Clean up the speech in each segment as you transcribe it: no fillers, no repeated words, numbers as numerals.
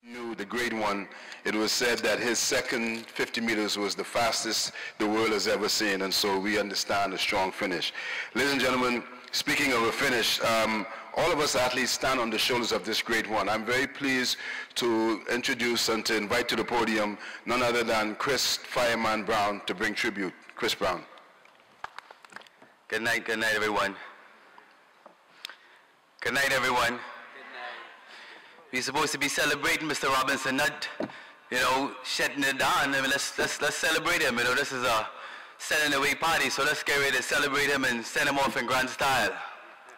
Knew the great one, it was said that his second 50 meters was the fastest the world has ever seen, and so we understand a strong finish. Ladies and gentlemen, speaking of a finish, all of us athletes stand on the shoulders of this great one. I'm very pleased to introduce and to invite to the podium none other than Chris Fireman Brown to bring tribute. Chris Brown. Good night, everyone. Good night, everyone. We're supposed to be celebrating Mr. Robinson, not, shutting it down. I mean, let's celebrate him. This is a sending away party, so let's get ready to celebrate him and send him off in grand style.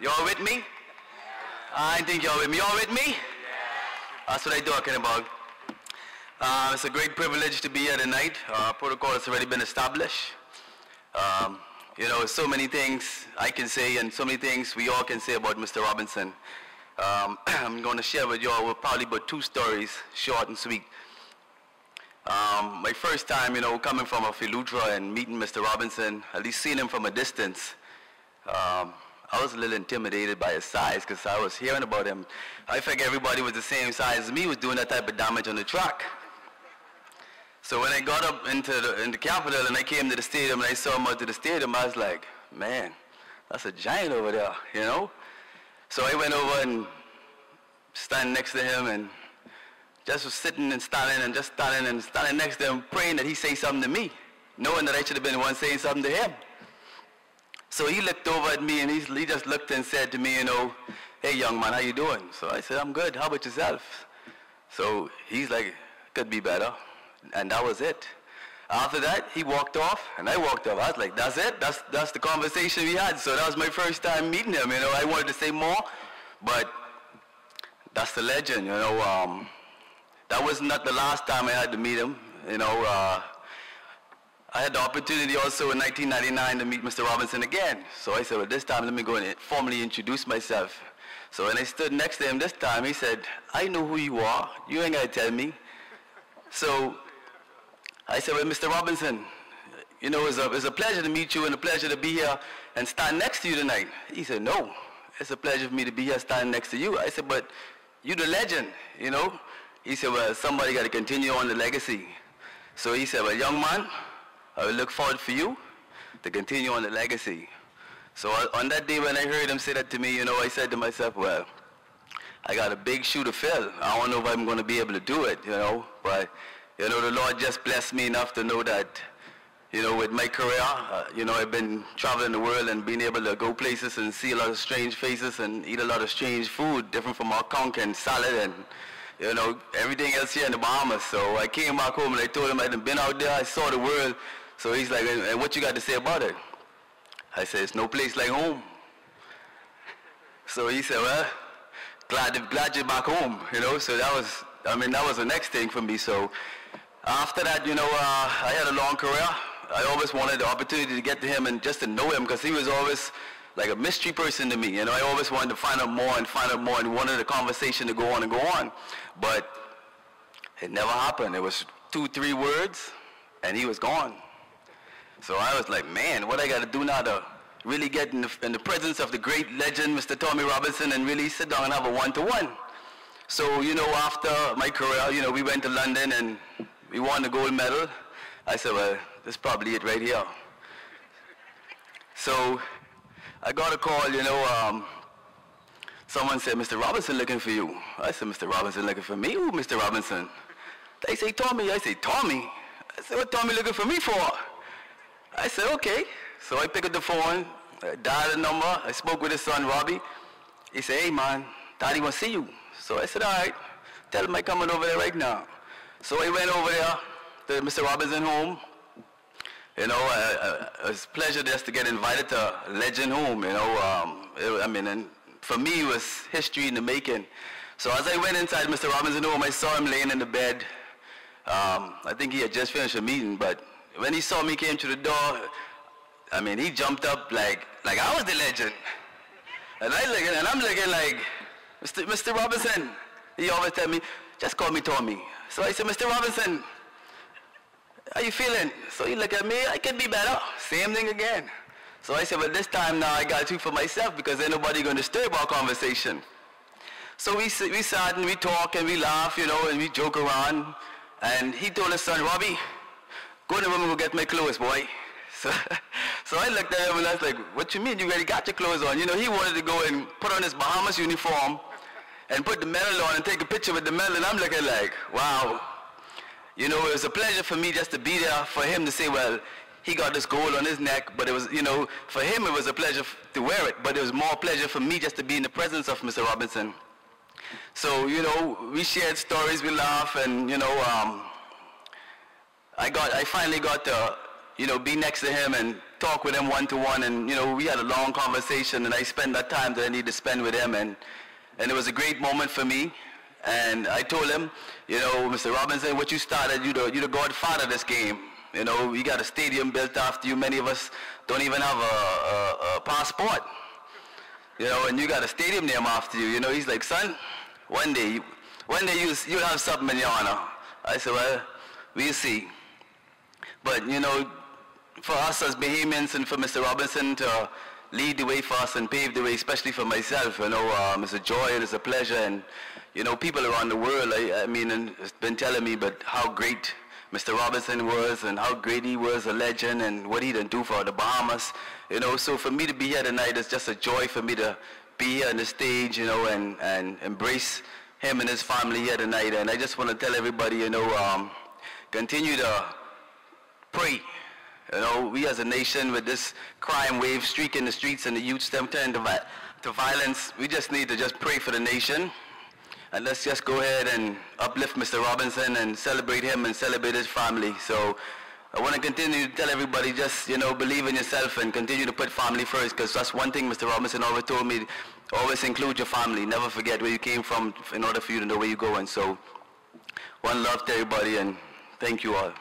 Y'all with me? I think y'all with me. Y'all with me? That's what I'm talking about. It's a great privilege to be here tonight. Protocol has already been established. So many things I can say and so many things we all can say about Mr. Robinson. I'm going to share with you all probably about 2 stories, short and sweet. My first time, coming from a Filutra and meeting Mr. Robinson, at least seeing him from a distance, I was a little intimidated by his size because I was hearing about him. I figured everybody was the same size as me, was doing that type of damage on the track. So when I got up in the Capitol and I came to the stadium and I saw him out to the stadium, I was like, man, that's a giant over there, So I went over and stand next to him and just was sitting and standing and just standing next to him, praying that he say something to me, knowing that I should have been the one saying something to him. So he looked over at me and he just looked and said to me, hey young man, how you doing? So I said, I'm good, how about yourself? So he's like, could be better. And that was it. After that, he walked off, and I walked off. I was like, that's it? That's the conversation we had. So that was my first time meeting him, I wanted to say more, but that's the legend, That was not the last time I had to meet him, I had the opportunity also in 1999 to meet Mr. Robinson again. So I said, well, this time let me go and formally introduce myself. So when I stood next to him this time, he said, I know who you are. You ain't got to tell me. So I said, well, Mr. Robinson, it's a pleasure to meet you and a pleasure to be here and stand next to you tonight. He said, no, it's a pleasure for me to be here standing next to you. I said, but you're the legend, He said, well, somebody got to continue on the legacy. So he said, well, young man, I will look forward for you to continue on the legacy. So on that day when I heard him say that to me, I said to myself, well, I got a big shoe to fill. I don't know if I'm going to be able to do it, but the Lord just blessed me enough to know that, with my career, I've been traveling the world and being able to go places and see a lot of strange faces and eat a lot of strange food, different from our conch and salad and, everything else here in the Bahamas. So I came back home and I told him I'd been out there, I saw the world. So he's like, and what you got to say about it? I said, it's no place like home. So he said, well, glad you're back home, So that was the next thing for me. So after that, I had a long career. I always wanted the opportunity to get to him and just to know him because he was always like a mystery person to me. I always wanted to find out more and wanted the conversation to go on and go on. But it never happened. It was 2-3 words and he was gone. So I was like, man, what I got to do now to really get in the presence of the great legend, Mr. Tommy Robinson, and really sit down and have a one-to-one. So, after my career, we went to London and we won the gold medal. I said, well, this is probably it right here. So I got a call, someone said, Mr. Robinson looking for you. I said, Mr. Robinson looking for me? Who, Mr. Robinson? They say, Tommy. I say, Tommy? I said, what Tommy looking for me for? I said, okay. So I picked up the phone, I dialed the number, I spoke with his son, Robbie. He said, hey man, Daddy wants to see you. So I said, all right, tell him I'm coming over there right now. So I went over there to Mr. Robinson home. It was a pleasure just to get invited to a legend home, and for me it was history in the making. So as I went inside Mr. Robinson home, I saw him laying in the bed. I think he had just finished a meeting, but when he saw me came to the door, he jumped up like I was the legend. And I'm looking like, Mr. Robinson. He always tell me, just call me Tommy. So I said, Mr. Robinson, how you feeling? So he looked at me, I can be better. Same thing again. So I said, well, this time now I got to for myself because ain't nobody going to disturb our conversation. So we sat and we talk and we laugh, you know, and we joke around. And he told his son, Robbie, go in the room and go get my clothes, boy. So I looked at him and I was like, what you mean? You already got your clothes on? You know, he wanted to go and put on his Bahamas uniform and put the medal on and take a picture with the medal. And I'm looking like, wow. You know, it was a pleasure for me just to be there for him to say, well, he got this gold on his neck, but it was, you know, for him it was a pleasure to wear it, but it was more pleasure for me just to be in the presence of Mr. Robinson. So, you know, we shared stories, we laugh, and, you know, I finally got to, you know, be next to him and talk with him one-to-one, and, you know, we had a long conversation, and I spent that time that I need to spend with him, and it was a great moment for me. And I told him, you know, Mr. Robinson, what you started, you're the godfather of this game. You know, you got a stadium built after you. Many of us don't even have a passport. You know, and you got a stadium named after you. You know, he's like, son, one day you'll have something in your honor. I said, well, we'll see. But, you know, for us as Bahamians and for Mr. Robinson to lead the way for us and pave the way, especially for myself, you know, it's a joy, it is a pleasure. And, you know, people around the world, I mean, it's been telling me but how great Mr. Robinson was and how great he was, a legend, and what he done do for the Bahamas. You know, so for me to be here tonight, it's just a joy for me to be here on the stage, you know, and embrace him and his family here tonight. And I just want to tell everybody, you know, continue to pray. You know, we as a nation with this crime wave streaking the streets and the youth stem turning to violence, we just need to just pray for the nation. And let's just go ahead and uplift Mr. Robinson and celebrate him and celebrate his family. So I want to continue to tell everybody, just, you know, believe in yourself and continue to put family first, because that's one thing Mr. Robinson always told me, always include your family. Never forget where you came from in order for you to know where you're going. So one love to everybody, and thank you all.